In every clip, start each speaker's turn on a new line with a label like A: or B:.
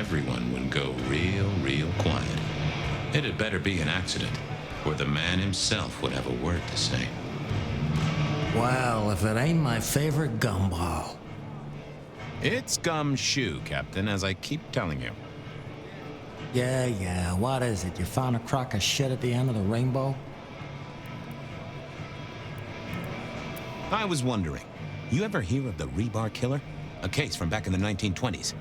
A: everyone would go real quiet. It had better be an accident, or the man himself would have a word to say.
B: Well, if it ain't my favorite gumball.
A: It's gumshoe, Captain, as I keep telling you.
B: Yeah, what is it? You found a crock of shit at the end of the rainbow?
A: I was wondering, you ever hear of the rebar killer? A case from back in the 1920s.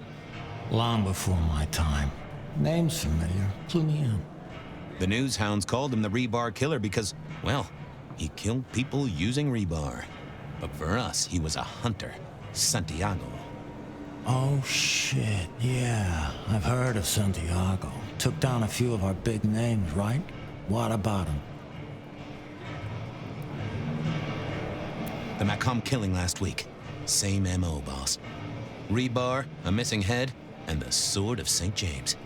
B: Long before my time. Name's familiar. Clue me in.
A: The news hounds called him the rebar killer because, well, he killed people using rebar. But for us, he was a hunter. Santiago.
B: Oh, shit. Yeah, I've heard of Santiago. Took down a few of our big names, right? What about him?
A: The Macomb killing last week. Same MO, boss. Rebar, a missing head, and the Sword of St. James.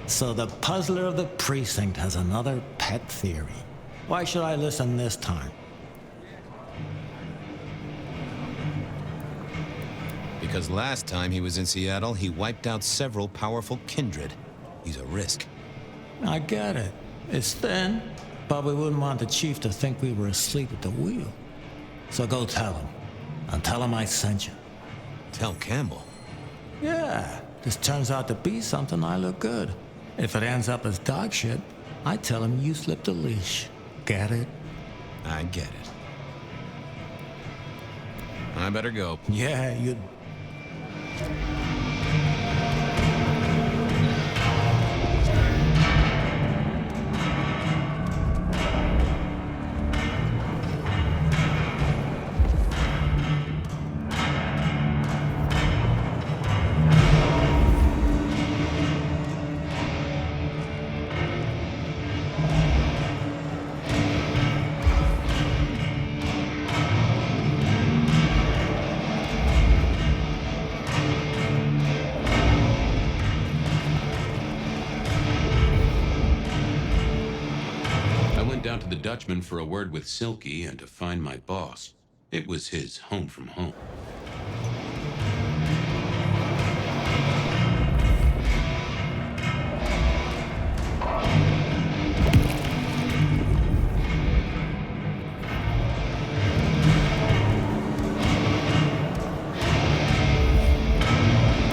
B: So the puzzler of the precinct has another pet theory. Why should I listen this time?
A: Because last time he was in Seattle, he wiped out several powerful kindred. He's a risk.
B: I get it. It's thin, but we wouldn't want the chief to think we were asleep at the wheel. So go tell him. And tell him I sent you.
A: Tell Campbell.
B: Yeah, this turns out to be something, I look good. If it ends up as dog shit, I tell him you slipped a leash. Get it?
A: I get it. I better go.
B: Yeah, you...
C: Down to the Dutchman for a word with Silky and to find my boss. It was his home from home.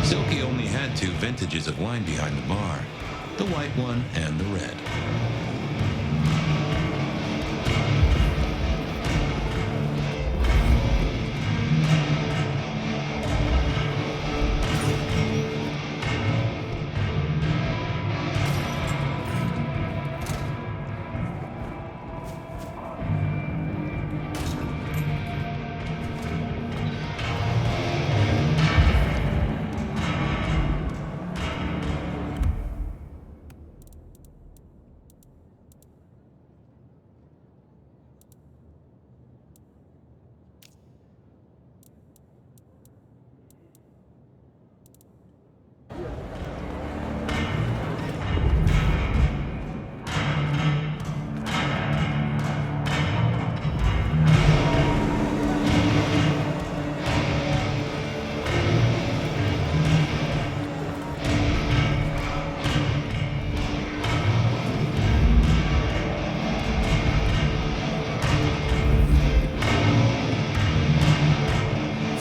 C: Silky only had 2 vintages of wine behind the bar, the white one and the red.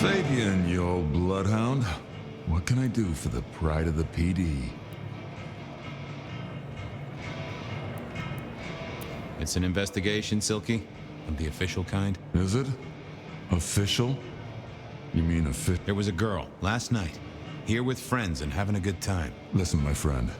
D: Fabian, you old bloodhound. What can I do for the pride of the PD?
A: It's an investigation, Silky? Of the official kind?
D: Is it? Official? You mean
A: There was a girl, last night, here with friends and having a good time.
D: Listen, my friend.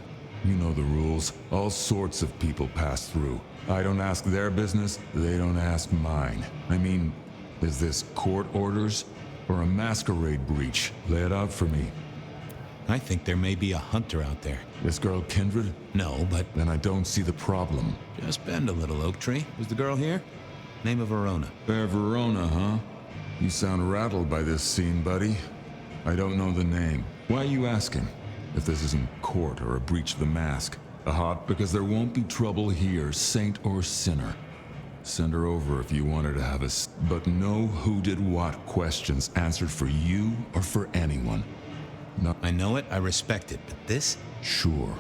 D: You know the rules. All sorts of people pass through. I don't ask their business, they don't ask mine. I mean, is this court orders? Or a masquerade breach? Lay it out for me.
A: I think there may be a hunter out there.
D: This girl Kindred?
A: No, but...
D: Then I don't see the problem.
A: Just bend a little, Oak Tree. Was the girl here? Name of Verona.
D: Fair Verona, huh? You sound rattled by this scene, buddy. I don't know the name. Why are you asking? If this isn't court or a breach of the mask. Because there won't be trouble here, saint or sinner. Send her over if you want her to have us, but no who did what questions answered for you or for anyone. No.
A: I know it, I respect it, but this?
D: Sure.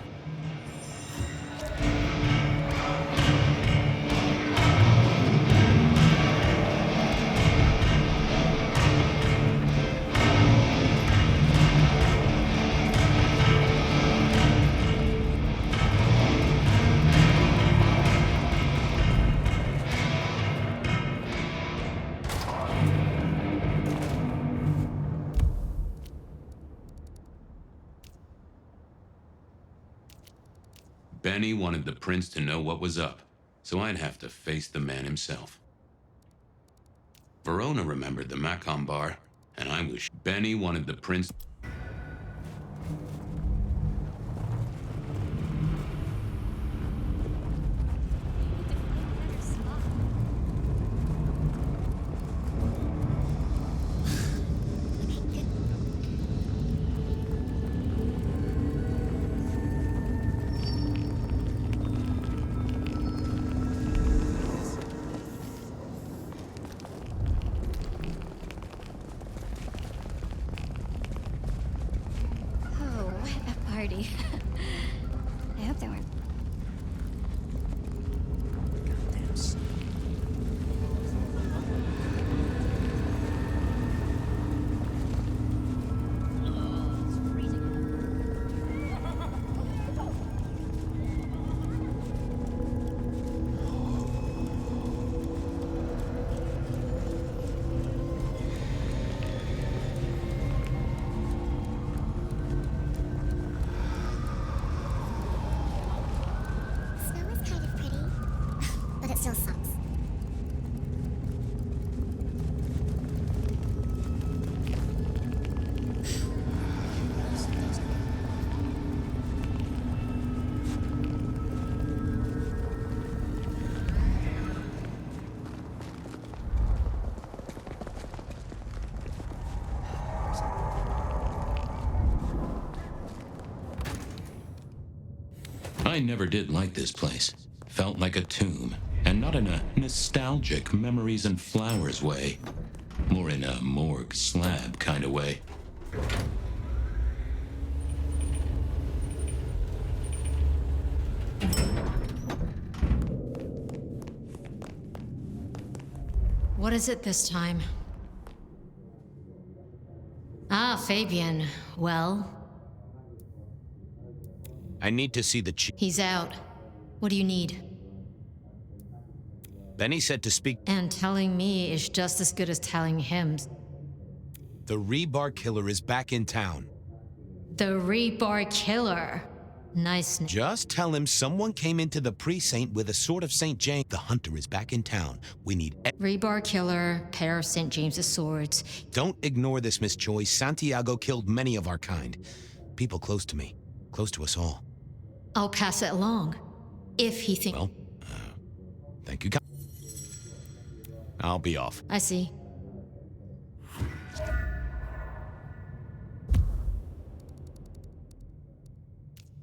C: Benny wanted the prince to know what was up, so I'd have to face the man himself. Verona remembered the Macon bar, and I was... Benny wanted the prince...
E: Oh, a party. I hope they weren't. Goddamn snow. Oh, it's freezing. Snow is kind of pretty, but it still sucks.
C: I never did like this place. Felt like a tomb, and not in a nostalgic memories and flowers way. More in a morgue slab kind of way.
F: What is it this time? Ah, Fabian. Well,
A: I need to see the chief.
F: he's out. What do you need?
A: Benny said to speak.
F: And telling me is just as good as telling him.
A: The rebar killer is back in town.
F: The Rebar Killer. Nice name.
A: Just tell him someone came into the precinct with a sword of St. James. The hunter is back in town. We need...
F: Rebar Killer, pair of St. James's swords.
A: Don't ignore this, Miss Joy. Santiago killed many of our kind. People close to me. Close to us all.
F: I'll pass it along. If he thinks...
A: Well, thank you. I'll be off.
F: I see.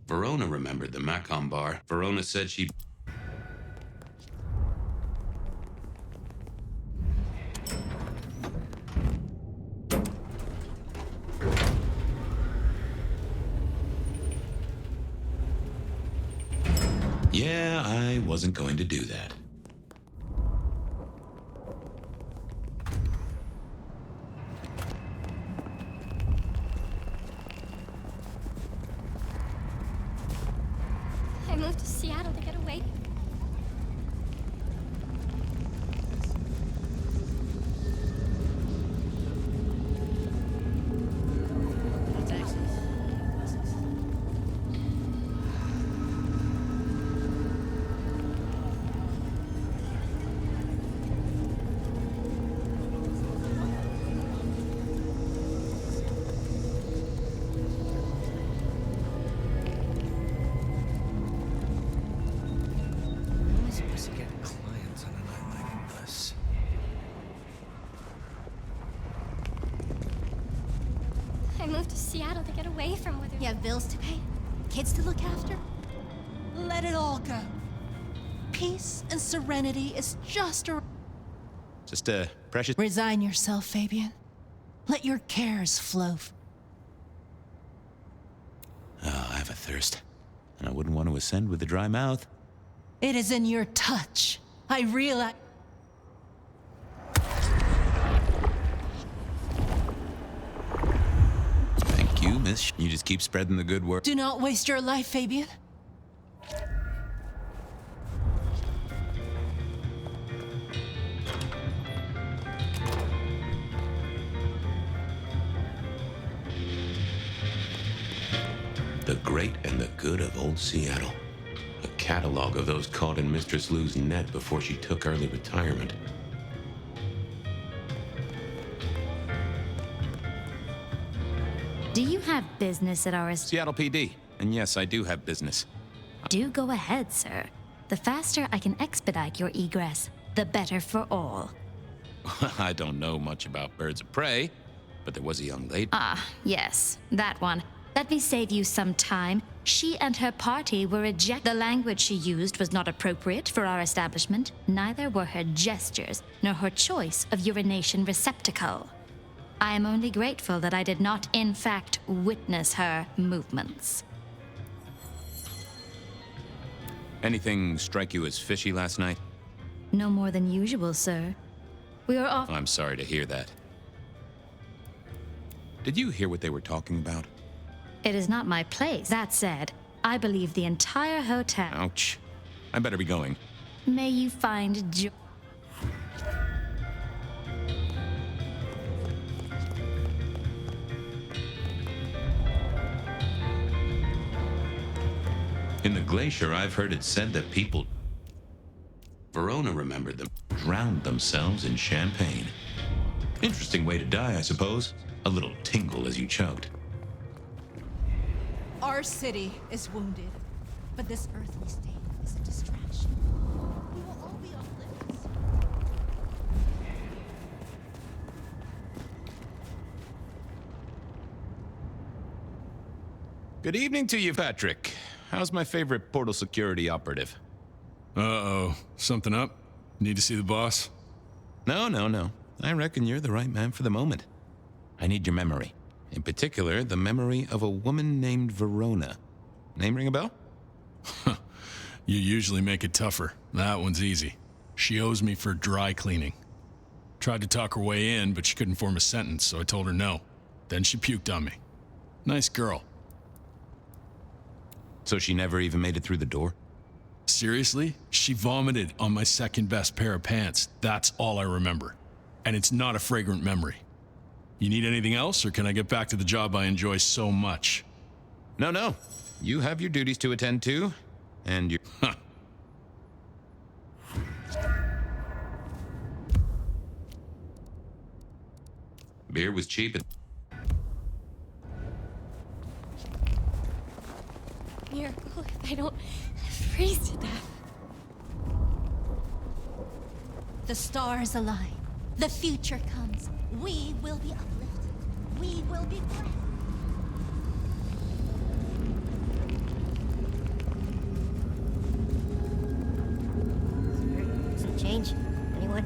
C: Verona remembered the Macon bar. Verona said she... Yeah, I wasn't going to do that.
E: I moved to Seattle to get away. I moved to Seattle to get away from whether...
G: You have bills to pay, kids to look after. Let it all go. Peace and serenity is just a...
A: Just a precious...
G: Resign yourself, Fabian. Let your cares flow.
A: have a thirst, and I wouldn't want to ascend with a dry mouth.
G: It is in your touch. I realize.
A: Thank you, miss. You just keep spreading the good word.
G: Do not waste your life, Fabian.
C: The great and the good of old Seattle. A catalog of those caught in Mistress Lou's net before she took early retirement.
H: Do you have business at our
A: Seattle PD. And yes, I do have business.
H: Do go ahead, sir. The faster I can expedite your egress, the better for all.
A: I don't know much about birds of prey, but there was a young lady.
H: Ah, yes, that one. Let me save you some time. She and her party were ejected. The language she used was not appropriate for our establishment. Neither were her gestures, nor her choice of urination receptacle. I am only grateful that I did not, in fact, witness her movements.
A: Anything strike you as fishy last night?
H: No more than usual, sir. We were off.
A: I'm sorry to hear that. Did you hear what they were talking about?
H: It is not my place. That said, I believe the entire hotel.
A: Ouch. I better be going.
H: May you find joy.
C: In the glacier, I've heard it said that people... Verona remembered them, drowned themselves in champagne. Interesting way to die, I suppose. A little tingle as you choked.
G: Our city is wounded, but this earthly state is a distraction. We will all be off limits.
A: Good evening to you, Patrick. How's my favorite portal security operative?
I: Uh-oh. Something up? Need to see the boss?
A: No. I reckon you're the right man for the moment. I need your memory. In particular, the memory of a woman named Verona. Name ring a bell?
I: You usually make it tougher. That one's easy. She owes me for dry cleaning. Tried to talk her way in, but she couldn't form a sentence, so I told her no. Then she puked on me. Nice girl.
A: So she never even made it through the door?
I: Seriously? She vomited on my second best pair of pants. That's all I remember. And it's not a fragrant memory. You need anything else, or can I get back to the job I enjoy so much?
A: No. You have your duties to attend to, and you...
C: Beer was cheap and...
E: Miracle if I don't freeze to death.
G: The stars align. The future comes. We will be uplifted. We will be blessed.
E: Some change? Anyone?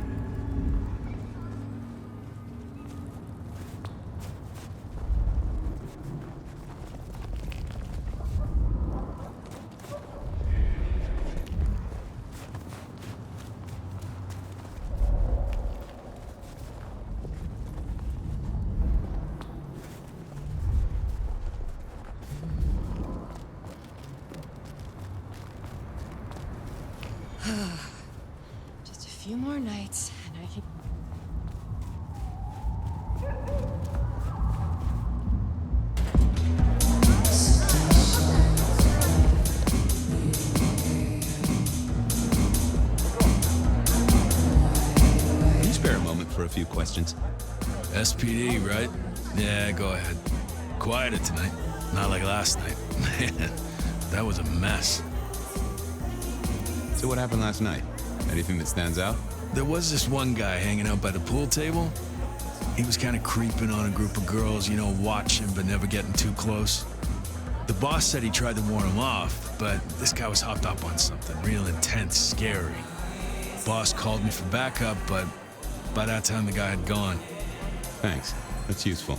J: Just a few more nights, and I can...
A: Can you spare a moment for a few questions?
I: SPD, right? Yeah, go ahead. Quieter tonight. Not like last night. Man, that was a mess.
A: So what happened last night? Anything that stands out?
I: There was this one guy hanging out by the pool table. He was kind of creeping on a group of girls, you know, watching but never getting too close. The boss said he tried to warn him off, but this guy was hopped up on something real intense, scary. Boss called me for backup, but by that time the guy had gone.
A: Thanks. That's useful.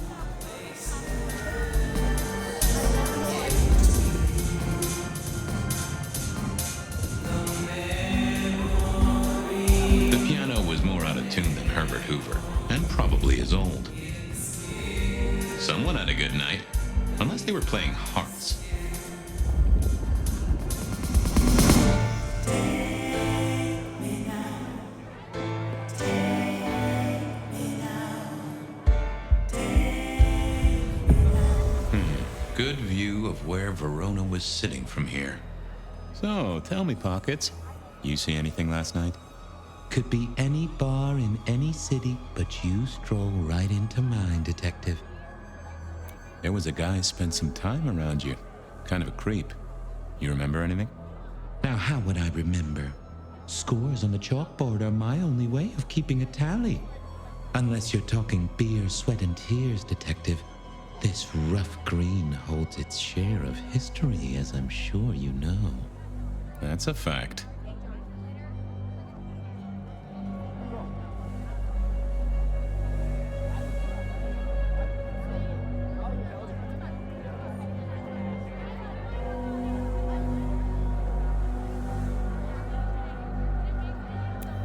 C: Herbert Hoover, and probably as old. Someone had a good night, unless they were playing hearts. Good view of where Verona was sitting from here.
A: So, tell me, Pockets, you see anything last night?
C: Could be any bar in any city, but you stroll right into mine, Detective.
A: There was a guy spent some time around you. Kind of a creep. You remember anything?
C: Now, how would I remember? Scores on the chalkboard are my only way of keeping a tally. Unless you're talking beer, sweat, and tears, Detective. This rough green holds its share of history, as I'm sure you know.
A: That's a fact.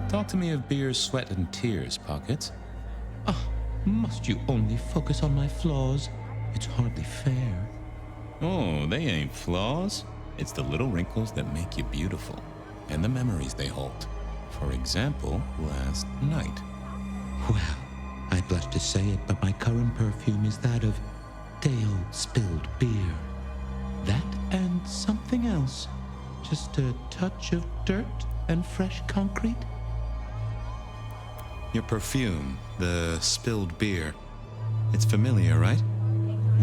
A: Talk to me of beer, sweat, and tears, Pockets.
C: Oh, must you only focus on my flaws? It's hardly fair.
A: Oh, they ain't flaws. It's the little wrinkles that make you beautiful, and the memories they hold. For example, last night.
C: Well, I blush to say it, but my current perfume is that of day-old spilled beer. That and something else. Just a touch of dirt and fresh concrete.
A: Your perfume, the spilled beer. It's familiar, right?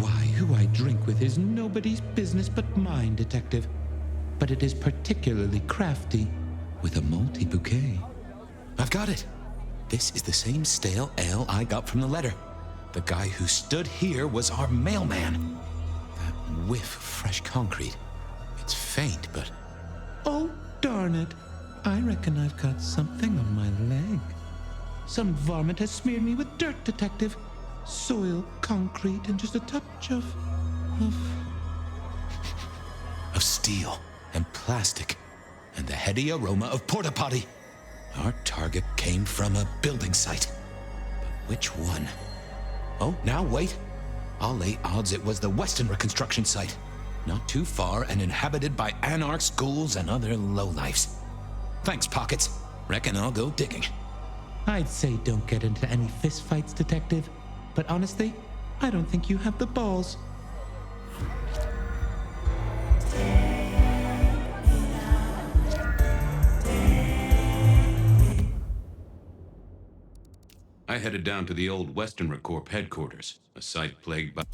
C: Why, who I drink with is nobody's business but mine, Detective. But it is particularly crafty, with a malty bouquet.
A: I've got it. This is the same stale ale I got from the letter. The guy who stood here was our mailman. That whiff of fresh concrete. It's faint, but...
C: Oh, darn it. I reckon I've got something on my leg. Some varmint has smeared me with dirt, Detective. Soil, concrete, and just a touch of
A: steel and plastic and the heady aroma of porta potty. Our target came from a building site. But which one? Oh, now wait. I'll lay odds it was the Weston reconstruction site. Not too far and inhabited by anarchs, ghouls, and other lowlifes. Thanks, Pockets. Reckon I'll go digging.
C: I'd say don't get into any fistfights, Detective. But honestly, I don't think you have the balls. I headed down to the old Western Recorp headquarters, a site plagued by...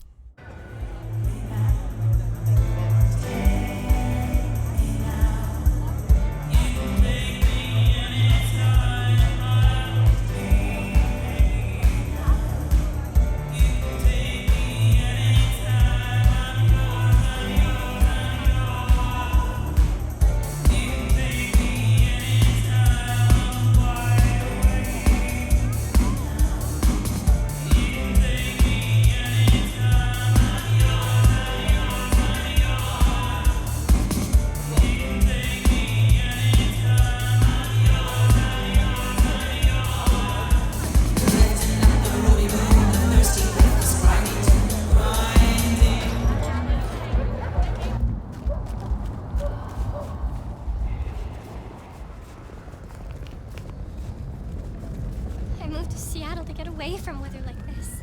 E: I moved to Seattle to get away from weather like this.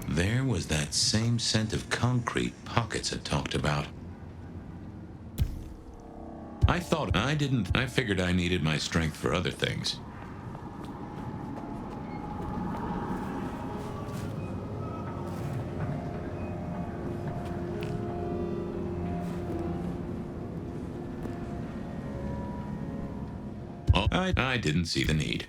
C: There was that same scent of concrete Pockets had talked about. I figured I needed my strength for other things. I didn't see the need.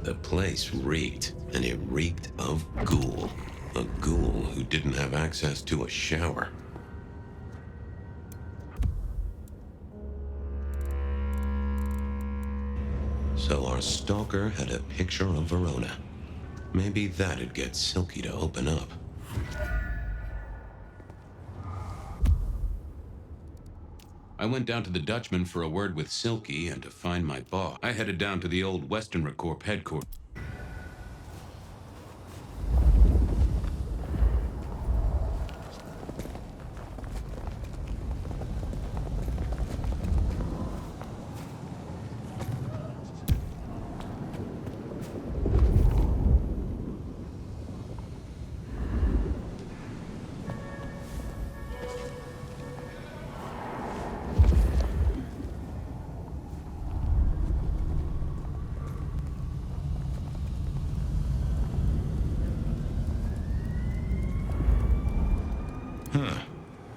C: The place reeked, and it reeked of ghoul. A ghoul who didn't have access to a shower. So our stalker had a picture of Verona. Maybe that'd get Silky to open up. I went down to the Dutchman for a word with Silky and to find my boss. I headed down to the old Western Corp headquarters.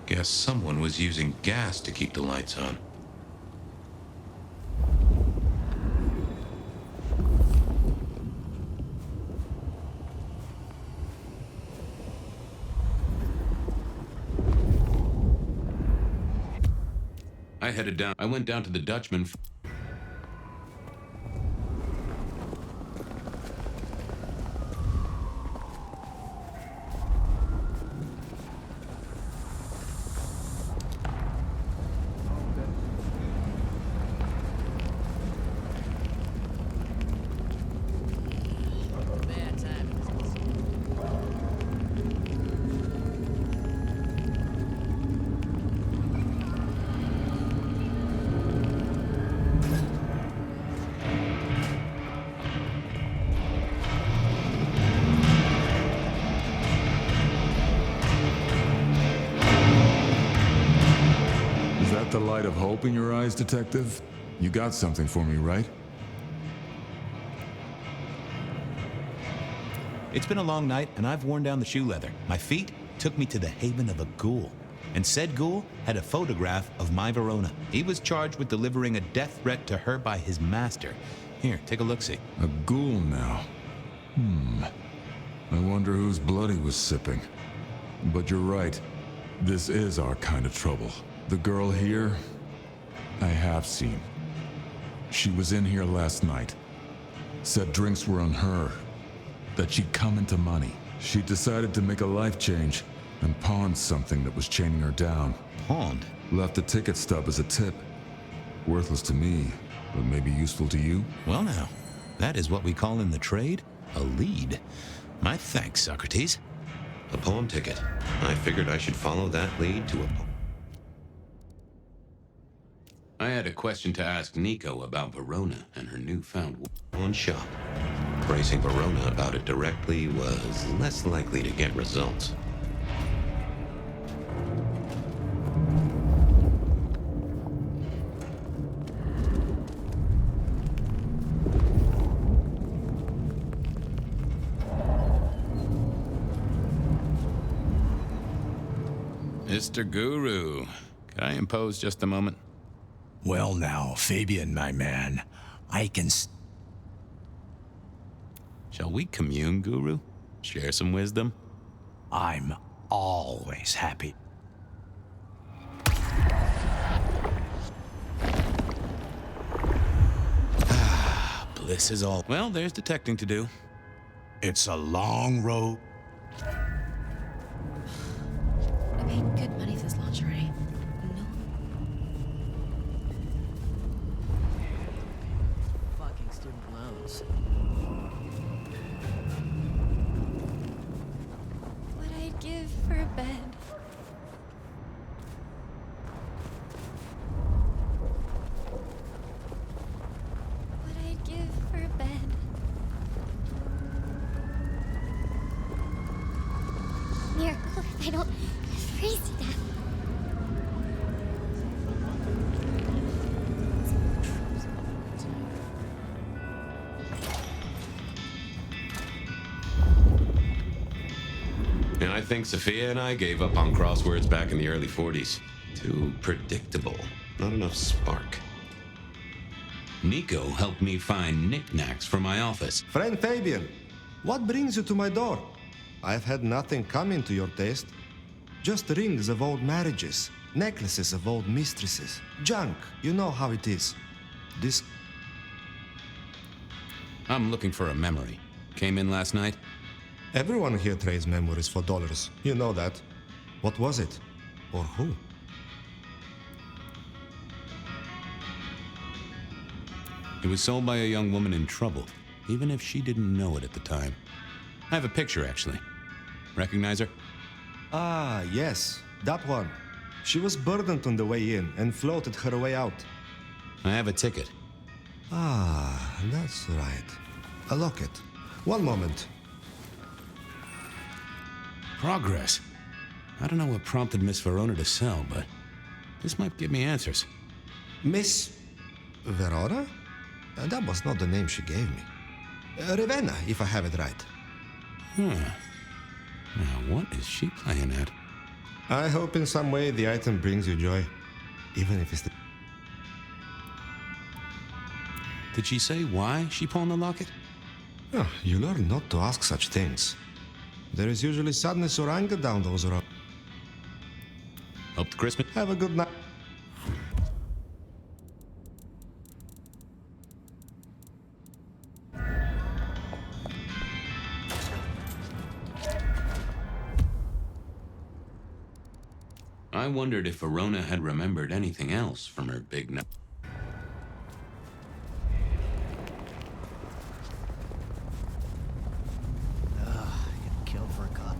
C: Guess someone was using gas to keep the lights on. I went down to the Dutchman.
D: The light of hope in your eyes, Detective? You got something for me, right?
A: It's been a long night, and I've worn down the shoe leather. My feet took me to the haven of a ghoul. And said ghoul had a photograph of my Verona. He was charged with delivering a death threat to her by his master. Here, take a look-see.
D: A ghoul now. I wonder whose blood he was sipping. But you're right. This is our kind of trouble. The girl here, I have seen. She was in here last night. Said drinks were on her. That she'd come into money. She decided to make a life change and pawned something that was chaining her down.
A: Pawned?
D: Left a ticket stub as a tip. Worthless to me, but maybe useful to you?
A: Well now, that is what we call in the trade a lead. My thanks, Socrates.
C: A pawn ticket. I figured I should follow that lead to a... I had a question to ask Nico about Verona and her newfound pawn shop. Bracing Verona about it directly was less likely to get results.
A: Mr. Guru, could I impose just a moment?
K: Well now, Fabian, my man, I can...
A: Shall we commune, Guru? Share some wisdom?
K: I'm always happy.
A: Bliss is all. Well, there's detecting to do.
K: It's a long road.
J: I paid good money for this lingerie. No.
G: Fucking student loans.
E: What I'd give for a bed. What I'd give for a bed. Miracle if I don't freeze to death.
C: And I think Sophia and I gave up on crosswords back in the early 40s. Too predictable. Not enough spark. Nico helped me find knickknacks for my office.
L: Friend Fabian, what brings you to my door? I've had nothing coming to your taste. Just rings of old marriages, necklaces of old mistresses, junk, you know how it is. This...
C: I'm looking for a memory. Came in last night?
L: Everyone here trades memories for dollars. You know that. What was it? Or who?
C: It was sold by a young woman in trouble, even if she didn't know it at the time. I have a picture, actually. Recognize her?
L: Ah, yes, that one. She was burdened on the way in and floated her way out.
C: I have a ticket.
L: Ah, that's right. A locket. One moment.
C: Progress. I don't know what prompted Miss Verona to sell, but this might give me answers.
L: Miss Verona? That was not the name she gave me. Ravenna, if I have it right.
C: Now, what is she playing at?
L: I hope in some way the item brings you joy. Even if it's the...
C: Did she say why she pawned the locket?
L: Oh, you learn not to ask such things. There is usually sadness or anger down those roads.
C: Hope the Christmas...
L: Have a good night.
C: I wondered if Verona had remembered anything else from her big night.
M: You'd kill for a cup.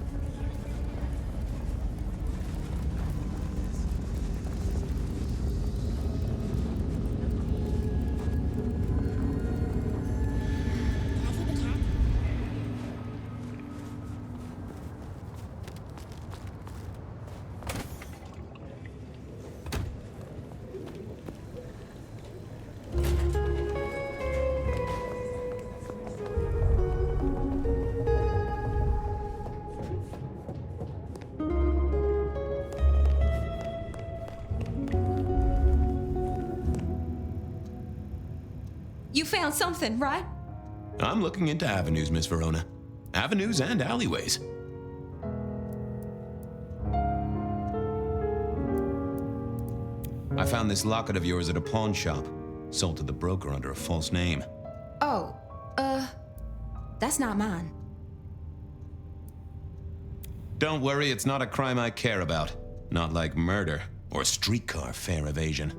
J: You found something, right?
C: I'm looking into avenues, Miss Verona. Avenues and alleyways. I found this locket of yours at a pawn shop. Sold to the broker under a false name.
J: Oh, that's not mine.
C: Don't worry, it's not a crime I care about. Not like murder or streetcar fare evasion.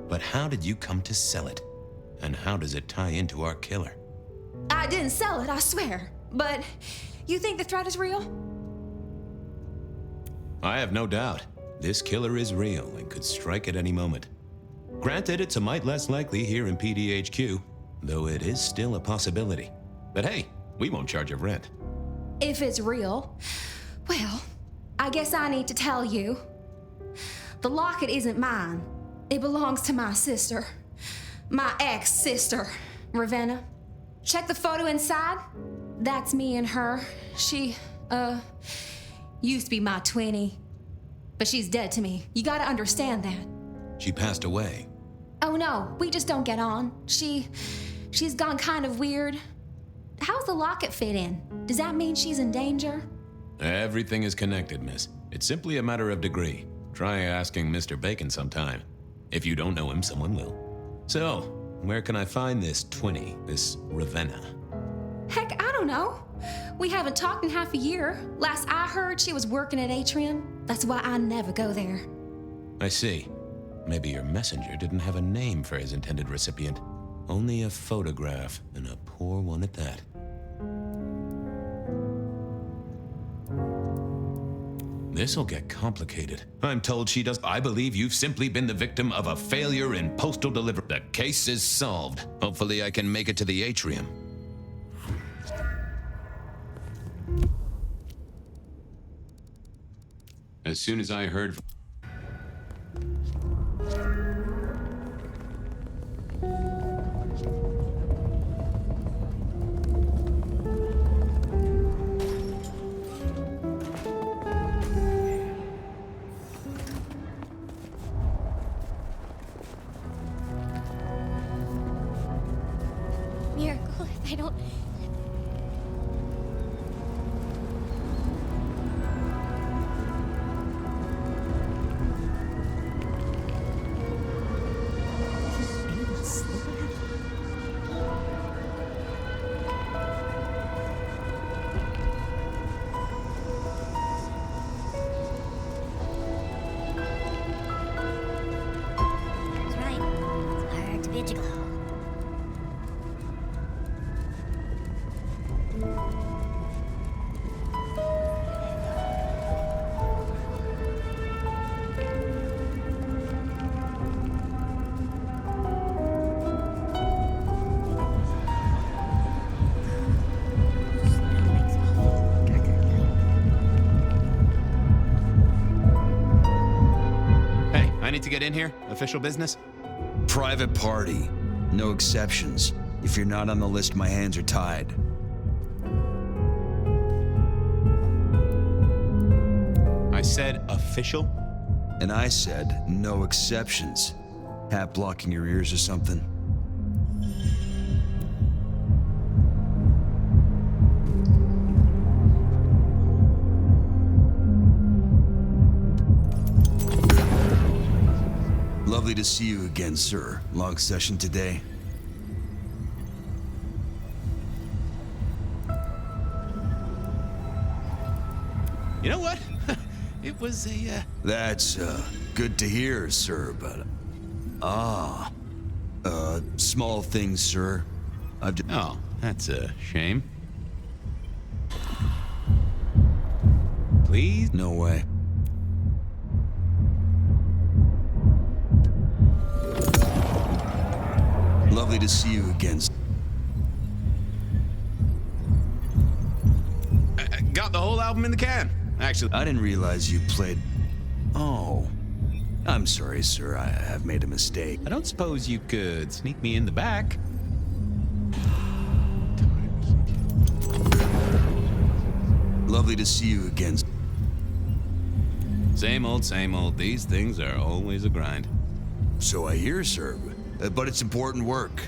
C: But how did you come to sell it? And how does it tie into our killer?
J: I didn't sell it, I swear. But you think the threat is real?
C: I have no doubt. This killer is real and could strike at any moment. Granted, it's a mite less likely here in PDHQ, though it is still a possibility. But hey, we won't charge you rent.
J: If it's real, well, I guess I need to tell you. The locket isn't mine. It belongs to my sister. My ex-sister, Ravenna. Check the photo inside. That's me and her. She, used to be my twinnie. But she's dead to me. You gotta understand that.
C: She passed away.
J: Oh no, we just don't get on. She's gone kind of weird. How's the locket fit in? Does that mean she's in danger?
C: Everything is connected, miss. It's simply a matter of degree. Try asking Mr. Bacon sometime. If you don't know him, someone will. So, where can I find this twinnie, this Ravenna?
J: Heck, I don't know. We haven't talked in half a year. Last I heard, she was working at Atrium. That's why I never go there.
C: I see. Maybe your messenger didn't have a name for his intended recipient. Only a photograph, and a poor one at that. This'll get complicated. I'm told she does. I believe you've simply been the victim of a failure in postal delivery. The case is solved. Hopefully I can make it to the Atrium. As soon as I heard...
E: miracle if I don't...
N: That's right. It's hard to be a gigolo.
O: Hey, I need to get in here. Official business?
K: Private party. No exceptions. If you're not on the list, my hands are tied.
O: I said official?
K: And I said no exceptions. Hat blocking your ears or something? Lovely to see you again, sir. Long session today.
O: You know what? It was a,
K: That's, good to hear, sir, but... small things, sir. I've just...
O: Oh, that's a shame. Please?
K: No way. Lovely to see you again.
O: I got the whole album in the can. Actually,
K: I didn't realize you played... Oh. I'm sorry, sir. I have made a mistake.
O: I don't suppose you could sneak me in the back.
K: Lovely to see you again.
O: Same old, same old. These things are always a grind.
K: So I hear, sir. But it's important work.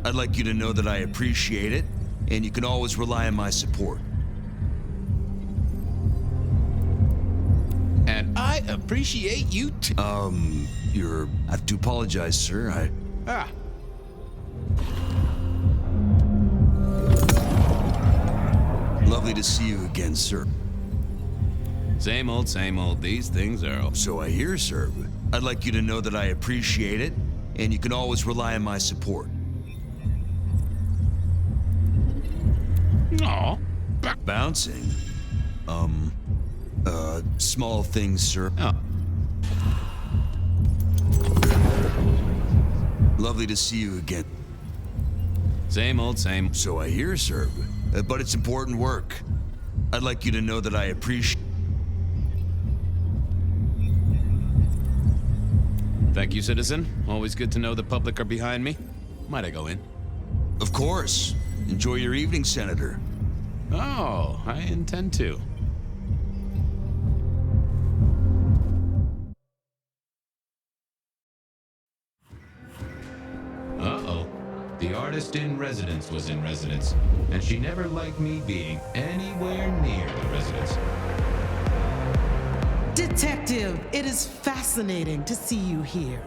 K: I'd like you to know that I appreciate it, and you can always rely on my support.
O: And I appreciate you too.
K: I have to apologize, sir. Lovely to see you again, sir.
O: Same old, same old. These things are...
K: So I hear, sir. I'd like you to know that I appreciate it, and you can always rely on my support.
O: Aw.
K: Bouncing? Small things, sir.
O: Oh.
K: Lovely to see you again.
O: Same old, same.
K: So I hear, sir. But it's important work. I'd like you to know that I appreciate...
O: Thank you, citizen. Always good to know the public are behind me. Might I go in?
K: Of course. Enjoy your evening, Senator.
O: Oh, I intend to. Uh-oh. The artist in residence was in residence, and she never liked me being anywhere near the residence.
P: Detective, it is fascinating to see you here.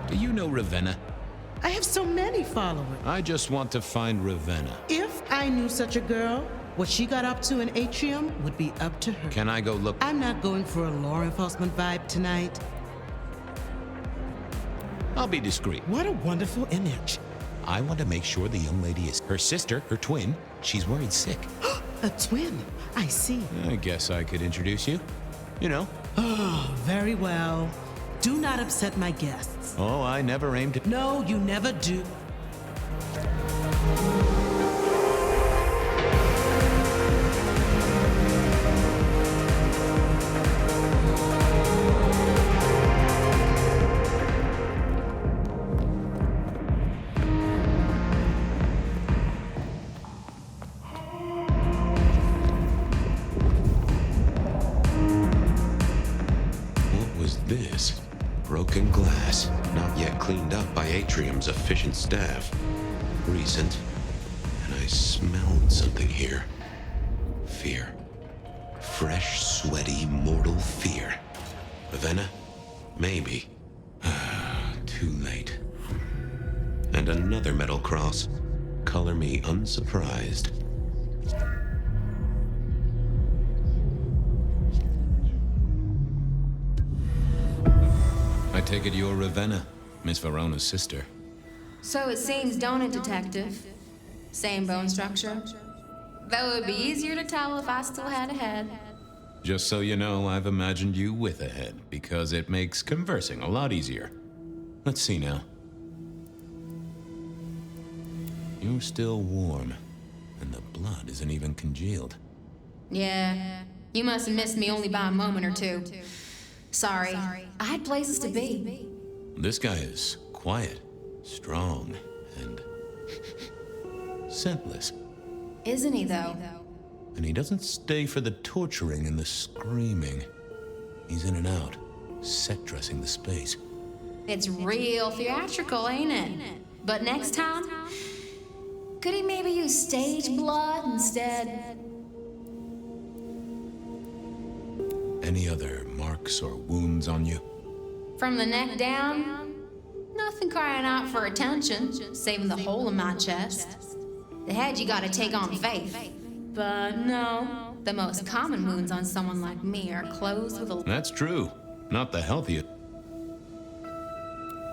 O: Do you know Ravenna?
P: I have so many followers.
O: I just want to find Ravenna.
P: If I knew such a girl, what she got up to in Atrium would be up to her.
O: Can I go look?
P: I'm not going for a law enforcement vibe tonight.
O: I'll be discreet.
P: What a wonderful image.
A: I want to make sure the young lady is her sister, her twin. She's worried sick.
P: A twin, I see.
O: I guess I could introduce you. You know.
P: Oh, very well. Do not upset my guests.
O: Oh, I never aimed to.
P: No, you never do.
C: Broken glass, not yet cleaned up by Atrium's efficient staff. Recent, and I smelled something here. Fear. Fresh, sweaty, mortal fear. Ravenna? Maybe. Too late. And another metal cross. Color me unsurprised. I take it you're Ravenna, Miss Verona's sister.
J: So it seems, don't it, Detective? Same bone structure. Though it would be easier to tell if I still had a head.
C: Just so you know, I've imagined you with a head, because it makes conversing a lot easier. Let's see now. You're still warm, and the blood isn't even congealed.
J: Yeah, you must have missed me only by a moment or two. Sorry, I had places to be.
C: This guy is quiet, strong, and scentless.
J: Isn't he, though?
C: And he doesn't stay for the torturing and the screaming. He's in and out, set dressing the space.
J: It's real theatrical, ain't it? But next time, could he maybe use stage blood instead?
C: Any other marks or wounds on you?
J: From the neck down, nothing crying out for attention, saving the hole in my chest. The head you gotta take on faith. But no, the most common wounds on someone like me are closed with a...
C: That's true. Not the healthiest.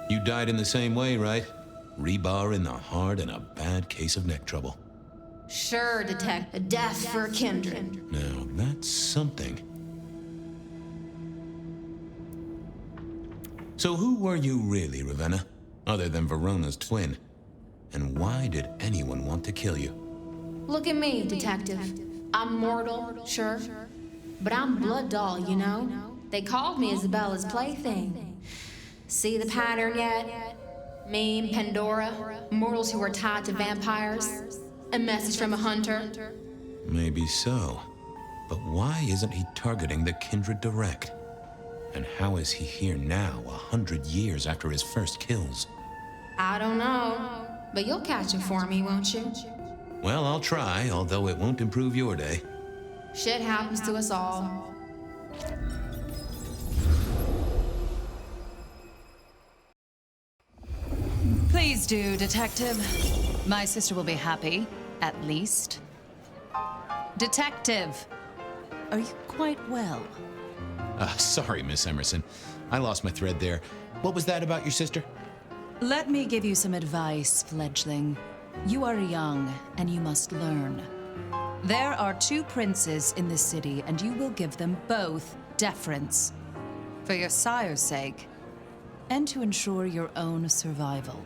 C: You died in the same way, right? Rebar in the heart and a bad case of neck trouble.
J: Sure, Detect. A death for a kindred.
C: Now, that's something. So who were you really, Ravenna? Other than Verona's twin? And why did anyone want to kill you?
J: Look at me, Detective. I'm mortal, sure. But I'm blood doll, you know? They called me Isabella's plaything. See the pattern yet? Me and Pandora, mortals who are tied to vampires. A message from a hunter.
C: Maybe so. But why isn't he targeting the kindred direct? And how is he here now, 100 years after his first kills?
J: I don't know. But you'll catch him for me, won't you?
C: Well, I'll try, although it won't improve your day.
J: Shit happens to us all.
Q: Please do, Detective. My sister will be happy, at least. Detective, are you quite well?
A: Sorry, Miss Emerson. I lost my thread there. What was that about your sister?
Q: Let me give you some advice, fledgling. You are young, and you must learn. There are 2 princes in this city, and you will give them both deference. For your sire's sake, and to ensure your own survival.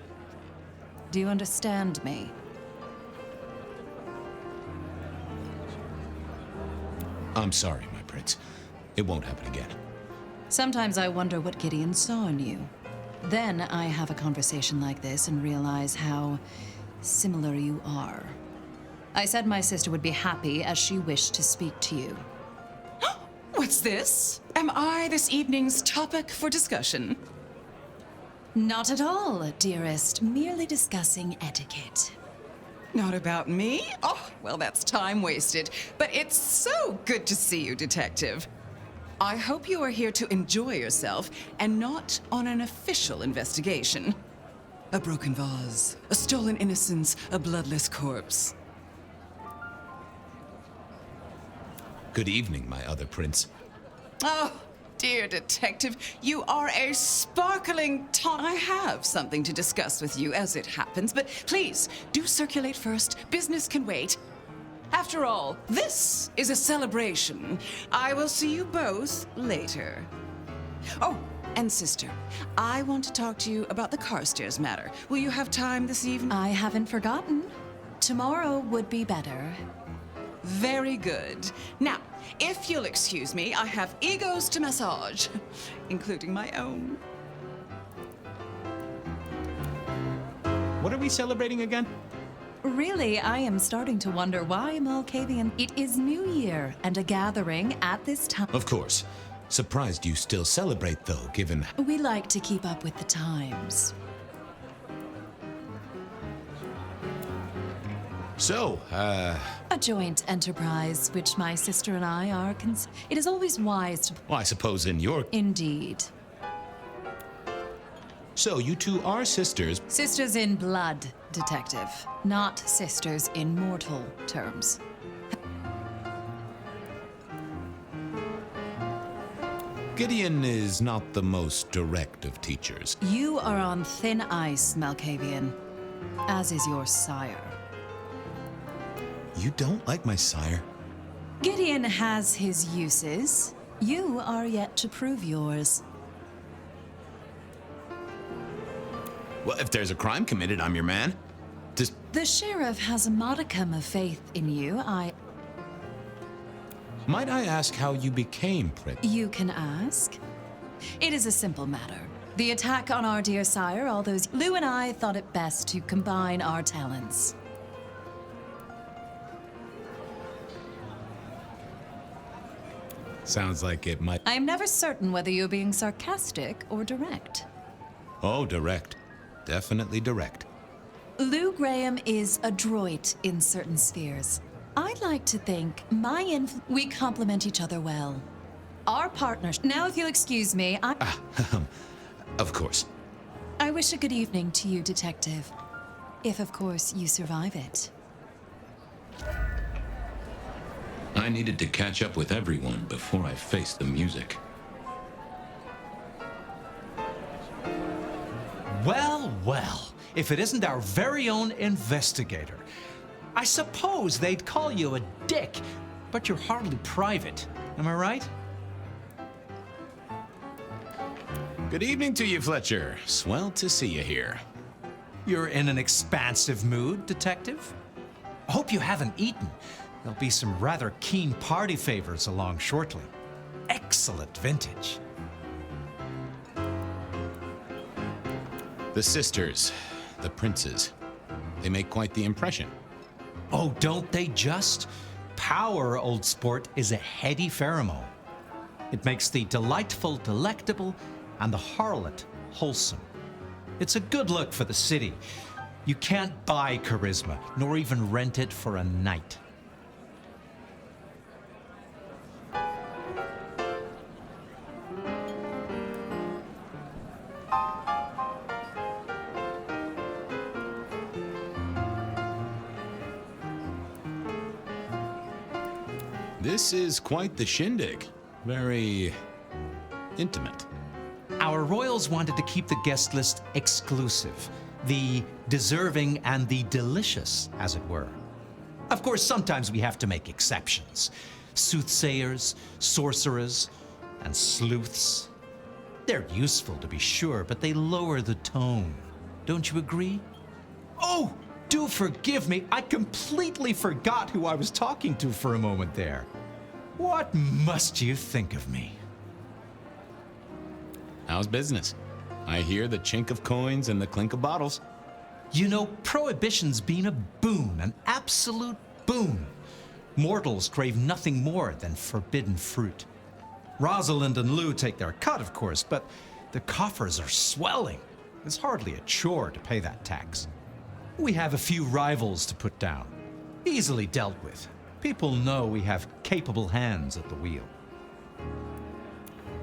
Q: Do you understand me?
A: I'm sorry, my prince. It won't happen again.
Q: Sometimes I wonder what Gideon saw in you. Then I have a conversation like this and realize how similar you are. I said my sister would be happy as she wished to speak to you.
R: What's this? Am I this evening's topic for discussion?
Q: Not at all, dearest. Merely discussing etiquette.
R: Not about me? Oh, well, that's time wasted. But it's so good to see you, Detective. I hope you are here to enjoy yourself and not on an official investigation. A broken vase, a stolen innocence, a bloodless corpse.
A: Good evening, my other prince.
R: Oh, dear Detective, you are a sparkling I have something to discuss with you as it happens, but please, do circulate first. Business can wait. After all, this is a celebration. I will see you both later. Oh, and sister, I want to talk to you about the Carstairs matter. Will you have time this evening?
Q: I haven't forgotten. Tomorrow would be better.
R: Very good. Now, if you'll excuse me, I have egos to massage, including my own.
A: What are we celebrating again?
Q: Really, I am starting to wonder why Malkavian. It is New Year and a gathering at this time.
A: Of course. Surprised you still celebrate, though, given...
Q: We like to keep up with the times.
A: So,
Q: A joint enterprise, which my sister and I are It is always wise to...
A: Well, I suppose in your...
Q: Indeed.
A: So, you two are sisters.
Q: Sisters in blood, Detective. Not sisters in mortal terms.
A: Gideon is not the most direct of teachers.
Q: You are on thin ice, Malkavian. As is your sire.
A: You don't like my sire?
Q: Gideon has his uses. You are yet to prove yours.
A: Well, if there's a crime committed, I'm your man.
Q: The sheriff has a modicum of faith in you.
A: Might I ask how you became Prince?
Q: You can ask. It is a simple matter. The attack on our dear sire, all those... Lou and I thought it best to combine our talents.
A: Sounds like it might...
Q: I am never certain whether you're being sarcastic or direct.
A: Oh, direct. Definitely direct.
Q: Lou Graham is adroit in certain spheres. I'd like to think we complement each other well. Our partnership... Now, if you'll excuse me,
A: Of course.
Q: I wish a good evening to you, Detective. If, of course, you survive it.
C: I needed to catch up with everyone before I faced the music.
S: Well, well, if it isn't our very own investigator. I suppose they'd call you a dick, but you're hardly private. Am I right?
A: Good evening to you, Fletcher. Swell to see you here.
S: You're in an expansive mood, Detective? I hope you haven't eaten. There'll be some rather keen party favors along shortly. Excellent vintage.
A: The sisters, the princes, they make quite the impression.
S: Oh, don't they just? Power, old sport, is a heady pheromone. It makes the delightful delectable and the harlot wholesome. It's a good look for the city. You can't buy charisma, nor even rent it for a night.
A: This is quite the shindig. Very intimate.
S: Our royals wanted to keep the guest list exclusive. The deserving and the delicious, as it were. Of course, sometimes we have to make exceptions. Soothsayers, sorcerers, and sleuths. They're useful, to be sure, but they lower the tone. Don't you agree? Oh, do forgive me. I completely forgot who I was talking to for a moment there. What must you think of me?
A: How's business? I hear the chink of coins and the clink of bottles.
S: You know, Prohibition's been a boon, an absolute boon. Mortals crave nothing more than forbidden fruit. Rosalind and Lou take their cut, of course, but the coffers are swelling. It's hardly a chore to pay that tax. We have a few rivals to put down. Easily dealt with. People know we have capable hands at the wheel.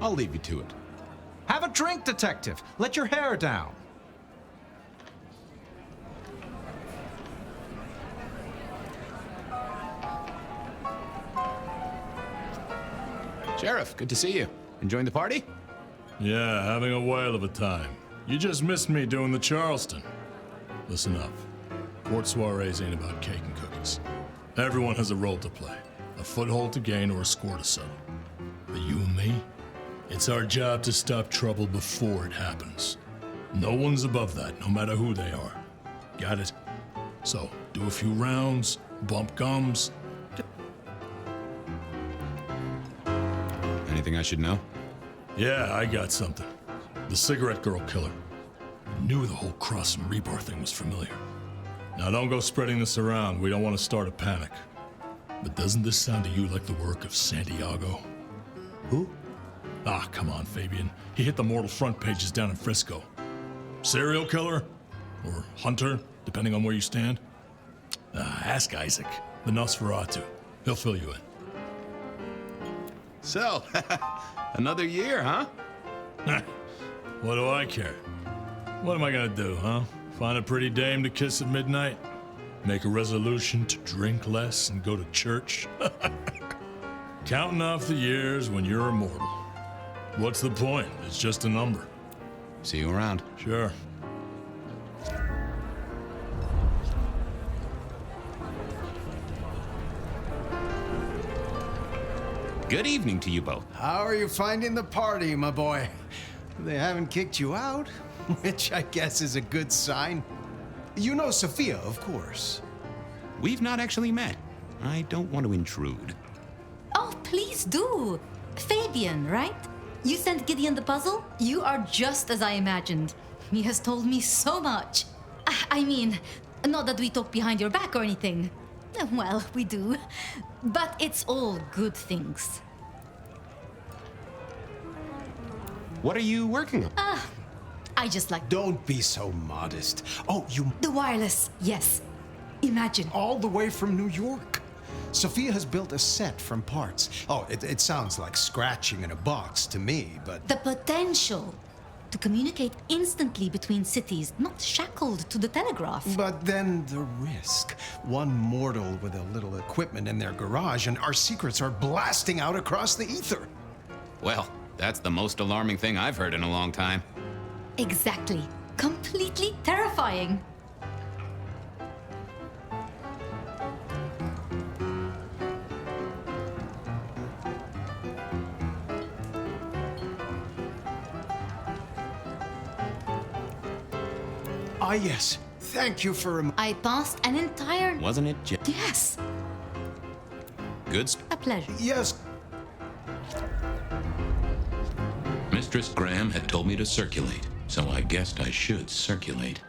A: I'll leave you to it.
S: Have a drink, Detective. Let your hair down.
A: Sheriff, good to see you. Enjoying the party?
T: Yeah, having a whale of a time. You just missed me doing the Charleston. Listen up. Court soirees ain't about cake and cookies. Everyone has a role to play, a foothold to gain or a score to settle. But you and me, it's our job to stop trouble before it happens. No one's above that, no matter who they are. Got it? So, do a few rounds, bump gums.
A: Anything I should know?
T: Yeah, I got something. The cigarette girl killer. I knew the whole Cross and Rebar thing was familiar. Now don't go spreading this around. We don't want to start a panic. But doesn't this sound to you like the work of Santiago?
A: Who?
T: Ah, come on, Fabian. He hit the mortal front pages down in Frisco. Serial killer? Or hunter, depending on where you stand? Ask Isaac, the Nosferatu. He'll fill you in.
C: So, another year, huh?
T: What do I care? What am I gonna do, huh? Find a pretty dame to kiss at midnight? Make a resolution to drink less and go to church? Counting off the years when you're immortal. What's the point? It's just a number.
C: See you around.
T: Sure.
C: Good evening to you both.
U: How are you finding the party, my boy? They haven't kicked you out, which I guess is a good sign. You know Sophia, of course.
C: We've not actually met. I don't want to intrude.
V: Oh, please do. Fabian, right? You sent Gideon the puzzle? You are just as I imagined. He has told me so much. I mean, not that we talk behind your back or anything. Well, we do. But it's all good things.
C: What are you working on?
V: I just like...
U: Don't be so modest. Oh, you...
V: The wireless, yes. Imagine.
U: All the way from New York. Sophia has built a set from parts. Oh, it sounds like scratching in a box to me, but...
V: The potential to communicate instantly between cities, not shackled to the telegraph.
U: But then the risk. One mortal with a little equipment in their garage and our secrets are blasting out across the ether.
C: Well, that's the most alarming thing I've heard in a long time.
V: Exactly. Completely terrifying.
U: Ah, yes. Thank you for...
V: I passed an entire...
C: Wasn't it just...
V: Yes.
C: Good.
V: A pleasure.
U: Yes.
C: Mistress Graham had told me to circulate, so I guessed I should circulate.